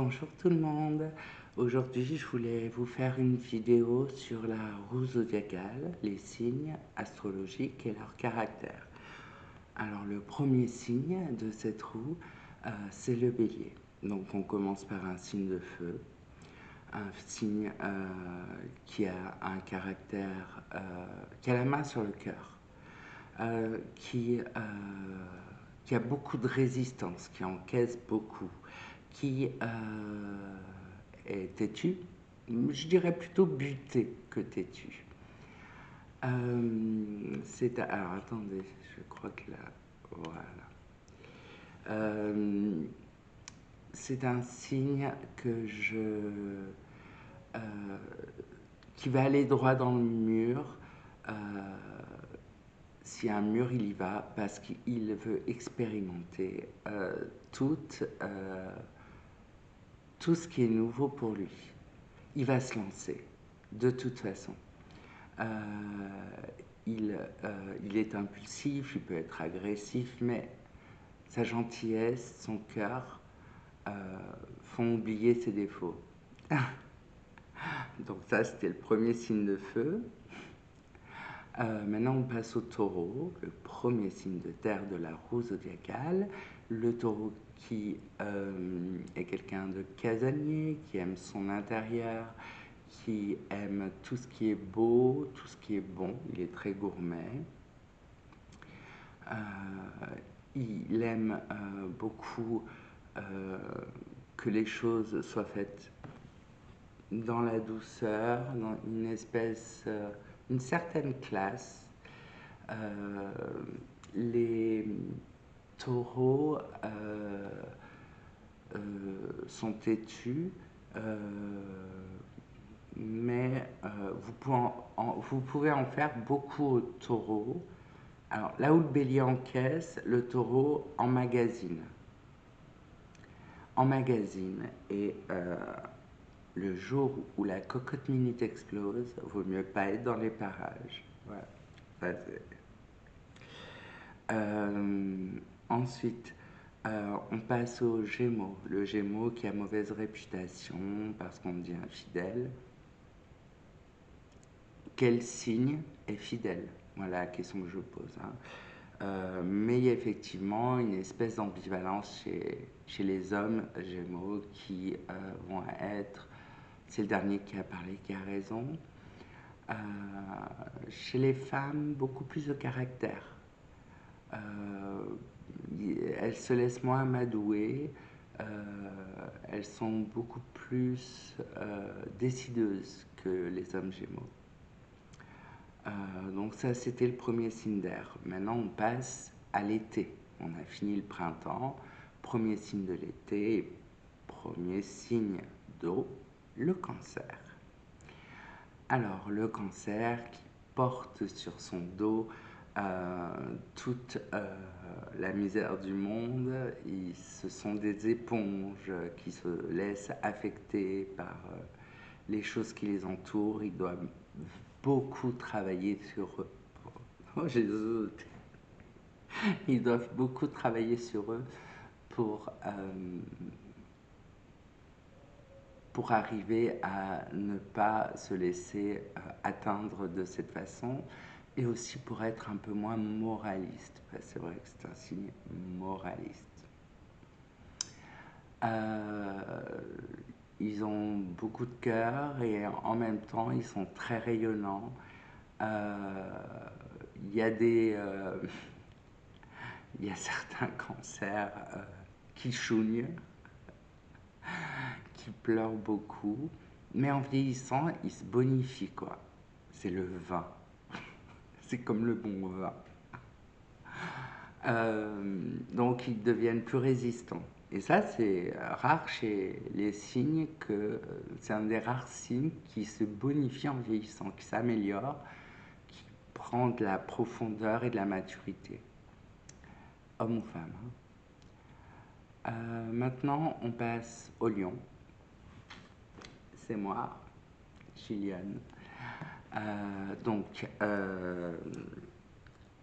Bonjour tout le monde. Aujourd'hui, je voulais vous faire une vidéo sur la roue zodiacale, les signes astrologiques et leur caractère. Alors, le premier signe de cette roue, c'est le bélier. Donc, on commence par un signe de feu, un signe qui a un caractère, qui a la main sur le cœur, qui a beaucoup de résistance, qui encaisse beaucoup, qui est têtu, je dirais plutôt buté que têtu. Alors attendez, je crois que là, voilà. C'est un signe que qui va aller droit dans le mur. Si un mur, il y va parce qu'il veut expérimenter tout ce qui est nouveau pour lui. Il va se lancer, de toute façon. Il est impulsif, il peut être agressif, mais sa gentillesse, son cœur font oublier ses défauts. Donc ça, c'était le premier signe de feu. Maintenant, on passe au taureau, le premier signe de terre de la roue zodiacale. Le taureau qui est quelqu'un de casanier, qui aime son intérieur, qui aime tout ce qui est beau, tout ce qui est bon. Il est très gourmet. Il aime beaucoup que les choses soient faites dans la douceur, dans une certaine classe. Les taureaux sont têtus, mais vous pouvez en faire beaucoup au taureau. Alors là où le bélier encaisse, le taureau emmagasine. Et le jour où la cocotte minute explose, vaut mieux pas être dans les parages. Voilà. Ensuite, on passe au Gémeaux. Le Gémeaux qui a mauvaise réputation parce qu'on dit infidèle. Quel signe est fidèle? Voilà la question que je pose. Mais il y a effectivement une espèce d'ambivalence chez les hommes Gémeaux qui vont être... C'est le dernier qui a parlé qui a raison. Chez les femmes, beaucoup plus de caractère. Elles se laissent moins amadouer. Elles sont beaucoup plus décideuses que les hommes Gémeaux. Donc ça, c'était le premier signe d'air. Maintenant, on passe à l'été. On a fini le printemps. Premier signe de l'été, premier signe d'eau, le cancer. Alors, le cancer qui porte sur son dos toute la misère du monde, ce sont des éponges qui se laissent affecter par les choses qui les entourent. Ils doivent beaucoup travailler sur eux. Oh, Jésus. Ils doivent beaucoup travailler sur eux pour arriver à ne pas se laisser atteindre de cette façon et aussi pour être un peu moins moraliste. C'est vrai que c'est un signe moraliste. Ils ont beaucoup de cœur et en même temps ils sont très rayonnants. Il y a certains cancers qui chouignent, qui pleurent beaucoup, mais en vieillissant, ils se bonifient, quoi. C'est le vin. C'est comme le bon vin. Donc, ils deviennent plus résistants. Et ça, c'est rare chez les signes, c'est un des rares signes qui se bonifie en vieillissant, qui s'améliore, qui prend de la profondeur et de la maturité. Homme ou femme. Maintenant, on passe au lion. C'est moi, Gillian. Donc,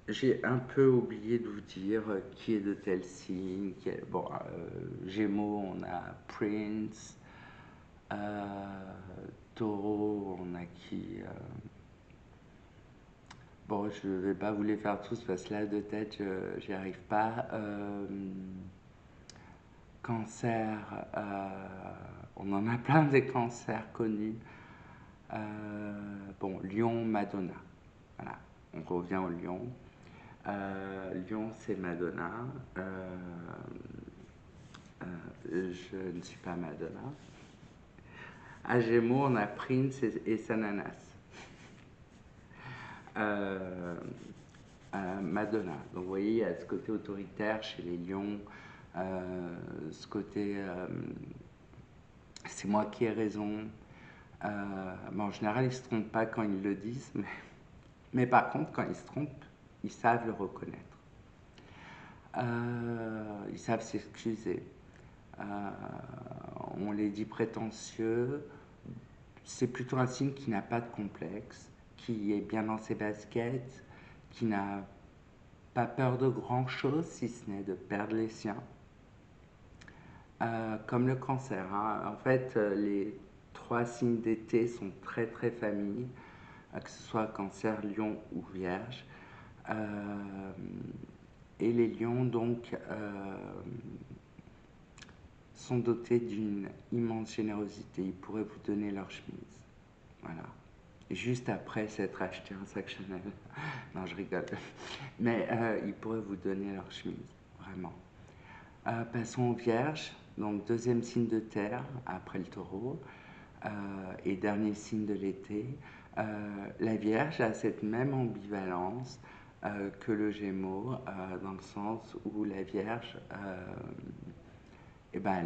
J'ai un peu oublié de vous dire qui est de tel signe. Bon, Gémeaux, on a Prince. Taureau, on a qui bon, je ne vais pas vous les faire tous parce que là, de tête, j'y arrive pas. Cancer, on en a plein des cancers connus. Bon, Lion, Madonna. Voilà, on revient au Lion. Lion, c'est Madonna. Je ne suis pas Madonna. À Gémeaux, on a Prince et Sananas. Euh, Madonna. Donc vous voyez, il y a ce côté autoritaire chez les lions, ce côté c'est moi qui ai raison. Mais en général, ils ne se trompent pas quand ils le disent, mais par contre, quand ils se trompent, ils savent le reconnaître. Ils savent s'excuser. On les dit prétentieux. C'est plutôt un signe qui n'a pas de complexe, qui est bien dans ses baskets, qui n'a pas peur de grand chose si ce n'est de perdre les siens. Comme le cancer, hein. En fait, les 3 signes d'été sont très très familles, que ce soit cancer, lion ou vierge. Et les lions donc sont dotés d'une immense générosité. Ils pourraient vous donner leur chemise. Voilà. Juste après s'être acheté un sac Chanel. Non, je rigole. Mais ils pourraient vous donner leur chemise, vraiment. Passons aux vierges. Donc, deuxième signe de terre après le taureau. Et dernier signe de l'été. La Vierge a cette même ambivalence que le Gémeaux, dans le sens où la Vierge, eh ben,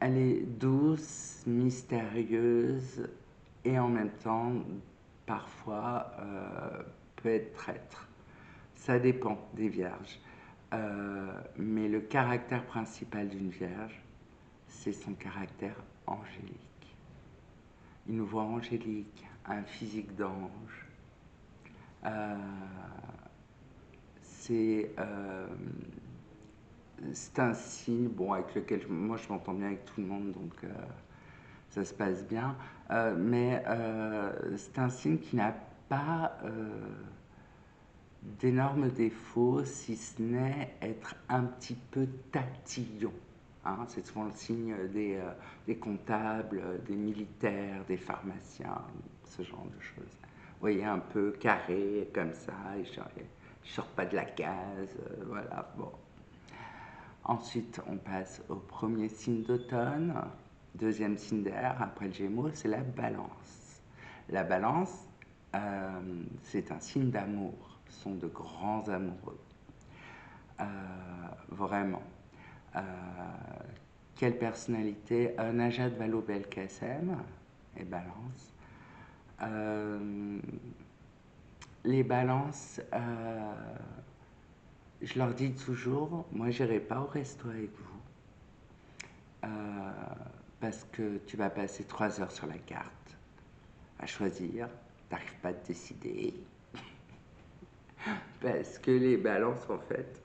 elle est douce, mystérieuse et en même temps, parfois, peut être traître. Ça dépend des vierges. Mais le caractère principal d'une vierge, c'est son caractère angélique. Une voix angélique, un physique d'ange. Euh, c'est un signe bon, avec lequel moi je m'entends bien avec tout le monde, donc ça se passe bien. Mais c'est un signe qui n'a pas d'énormes défauts, si ce n'est être un petit peu tatillon. Hein, c'est souvent le signe des comptables, des militaires, des pharmaciens, ce genre de choses. Vous voyez, un peu carré comme ça, ils ne sortent pas de la case, voilà. Bon. Ensuite, on passe au premier signe d'automne, deuxième signe d'air, après le Gémeaux, c'est la Balance. La Balance, c'est un signe d'amour, ce sont de grands amoureux. Vraiment. Quelle personnalité? Najat Vallaud-Belkacem et Balance. Les balances, je leur dis toujours, moi j'irai pas au resto avec vous parce que tu vas passer 3 heures sur la carte à choisir, t'arrives pas à te décider parce que les balances en fait,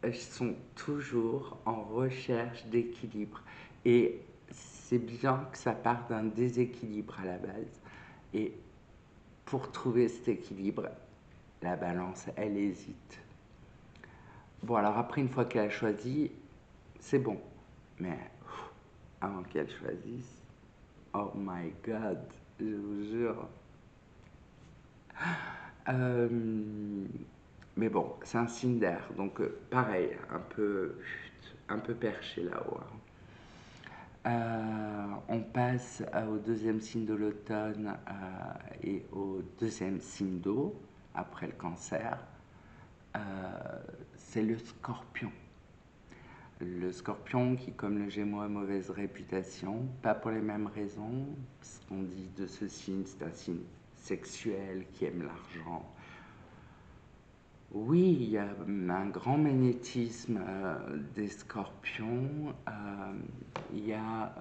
elles sont toujours en recherche d'équilibre et c'est bien que ça parte d'un déséquilibre à la base et pour trouver cet équilibre, la balance, elle hésite. Bon, alors après, une fois qu'elle a choisi, c'est bon. Mais avant qu'elle choisisse, oh my god, je vous jure. Euh, mais bon, c'est un signe d'air, donc pareil, un peu perché là-haut. Hein. On passe au deuxième signe de l'automne et au deuxième signe d'eau, après le cancer. C'est le scorpion. Le scorpion qui, comme le Gémeaux, a mauvaise réputation, pas pour les mêmes raisons. Ce qu'on dit de ce signe, c'est un signe sexuel qui aime l'argent. Oui, il y a un grand magnétisme des scorpions. Il y a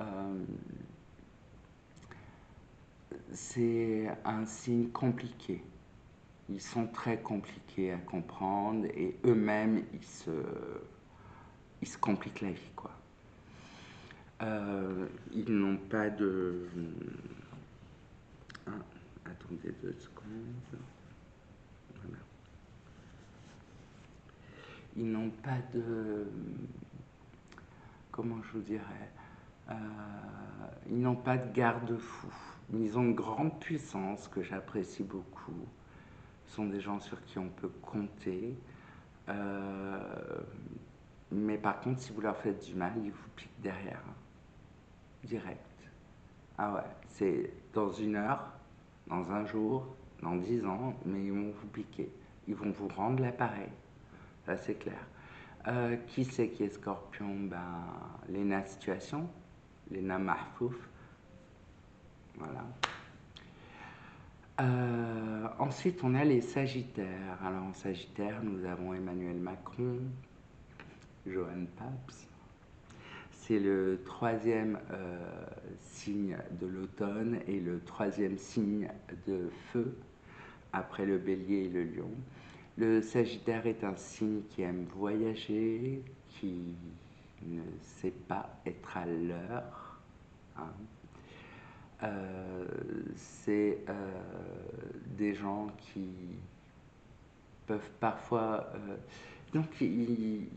c'est un signe compliqué. Ils sont très compliqués à comprendre et eux-mêmes, ils se compliquent la vie, quoi. Ils n'ont pas de... Ah, attendez 2 secondes. Voilà. Ils n'ont pas de... Comment je vous dirais ils n'ont pas de garde-fou. Ils ont une grande puissance que j'apprécie beaucoup. Ce sont des gens sur qui on peut compter. Euh, mais par contre, si vous leur faites du mal, ils vous piquent derrière. Direct. Ah ouais, c'est dans 1 heure, dans un jour, dans 10 ans, mais ils vont vous piquer. Ils vont vous rendre l'appareil. Ça, c'est clair. Qui c'est qui est scorpion? Ben, Lena Situation, Lena Mahfouf. Voilà. Ensuite, on a les Sagittaires. Alors, en Sagittaire, nous avons Emmanuel Macron, Johan Paps. C'est le troisième signe de l'automne et le troisième signe de feu après le Bélier et le Lion. Le Sagittaire est un signe qui aime voyager, qui ne sait pas être à l'heure. Hein. C'est des gens qui peuvent parfois... donc ils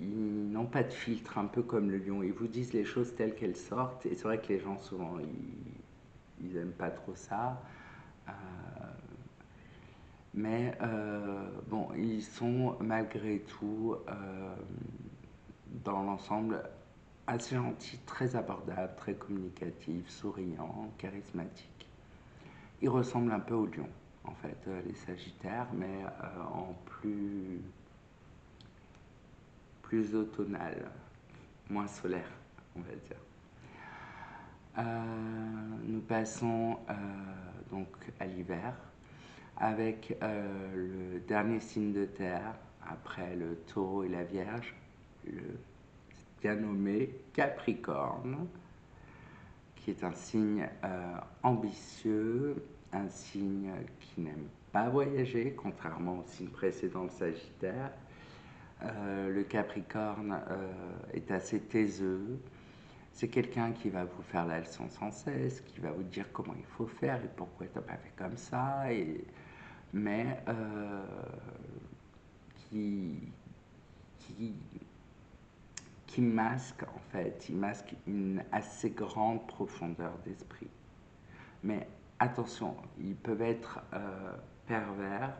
n'ont pas de filtre, un peu comme le lion. Ils vous disent les choses telles qu'elles sortent. Et c'est vrai que les gens, souvent, ils n'aiment pas trop ça. Mais bon, ils sont malgré tout, dans l'ensemble, assez gentils, très abordables, très communicatifs, souriants, charismatiques. Ils ressemblent un peu aux lions, en fait, les Sagittaires, mais en plus automnal, moins solaire, on va dire. Nous passons donc à l'hiver avec le dernier signe de terre après le taureau et la vierge, le bien nommé Capricorne, qui est un signe ambitieux, un signe qui n'aime pas voyager, contrairement au signe précédent, le Sagittaire. Le Capricorne est assez taiseux. C'est quelqu'un qui va vous faire la leçon sans cesse, qui va vous dire comment il faut faire et pourquoi tu n'as pas fait comme ça, mais qui, qui, qui masque en fait, il masque une assez grande profondeur d'esprit. Mais attention, ils peuvent être pervers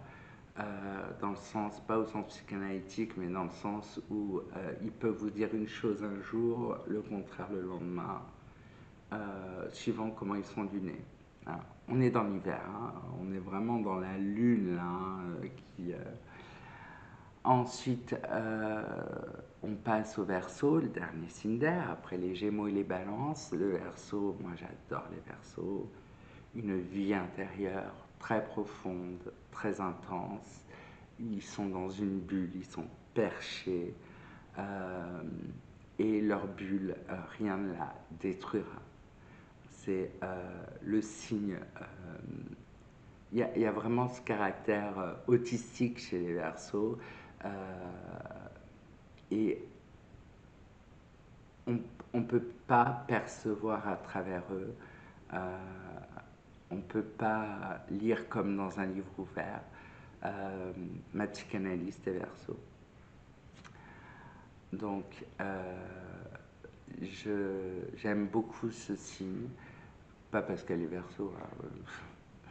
dans le sens, pas au sens psychanalytique, mais dans le sens où ils peuvent vous dire une chose un jour, le contraire le lendemain, suivant comment ils sont du nez. Hein. On est dans l'hiver, hein, on est vraiment dans la lune là, qui... Ensuite, on passe au Verseau, le dernier signe d'air, après les Gémeaux et les Balances. Le Verseau, moi j'adore les Verseaux, une vie intérieure très profonde, très intense. Ils sont dans une bulle, ils sont perchés, et leur bulle, rien ne la détruira. C'est le signe. Il y a vraiment ce caractère autistique chez les Verseaux. Et on ne peut pas percevoir à travers eux, on ne peut pas lire comme dans un livre ouvert. Ma psychanalyste est Verseau. Donc, j'aime beaucoup ce signe, pas parce qu'elle est Verseau, hein,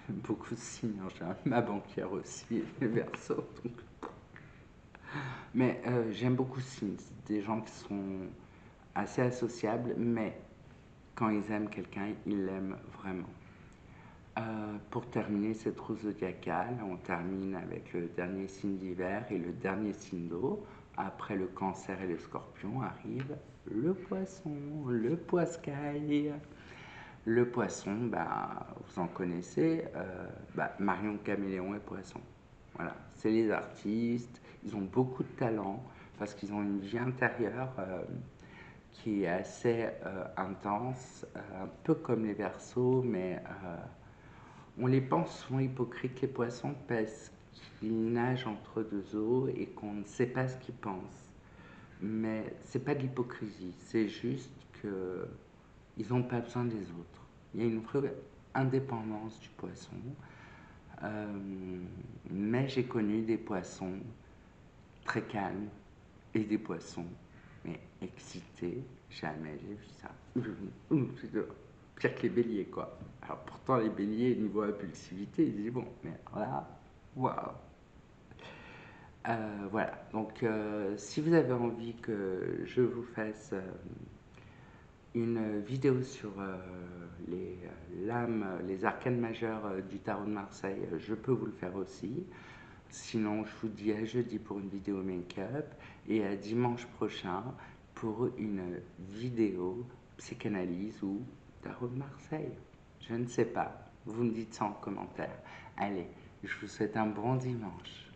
beaucoup de signes, hein, ma banquière aussi est Verseau. Donc. Mais j'aime beaucoup ce signe, c'est des gens qui sont assez associables, mais quand ils aiment quelqu'un, ils l'aiment vraiment. Pour terminer cette roue zodiacale, on termine avec le dernier signe d'hiver et le dernier signe d'eau. Après le cancer et le scorpion arrive le poisson, le poiscaille. Le poisson, bah, vous en connaissez, Marion Caméléon et Poisson. Voilà, c'est les artistes, ils ont beaucoup de talent parce qu'ils ont une vie intérieure qui est assez intense, un peu comme les Verseaux, mais On les pense souvent hypocrites, les poissons, parce qu'ils nagent entre deux eaux et qu'on ne sait pas ce qu'ils pensent. Mais c'est pas de l'hypocrisie, c'est juste que ils n'ont pas besoin des autres. Il y a une vraie indépendance du poisson. Euh, mais j'ai connu des poissons très calmes et des poissons mais excités. Jamais j'ai vu ça. C'est pire que les béliers, quoi. Alors pourtant, les béliers, niveau impulsivité, ils disent bon, mais là, waouh. Voilà, donc si vous avez envie que je vous fasse une vidéo sur les arcanes majeures du tarot de Marseille, je peux vous le faire aussi. Sinon, je vous dis à jeudi pour une vidéo make-up et à dimanche prochain pour une vidéo psychanalyse ou tarot de Marseille. Je ne sais pas. Vous me dites ça en commentaire. Allez, je vous souhaite un bon dimanche.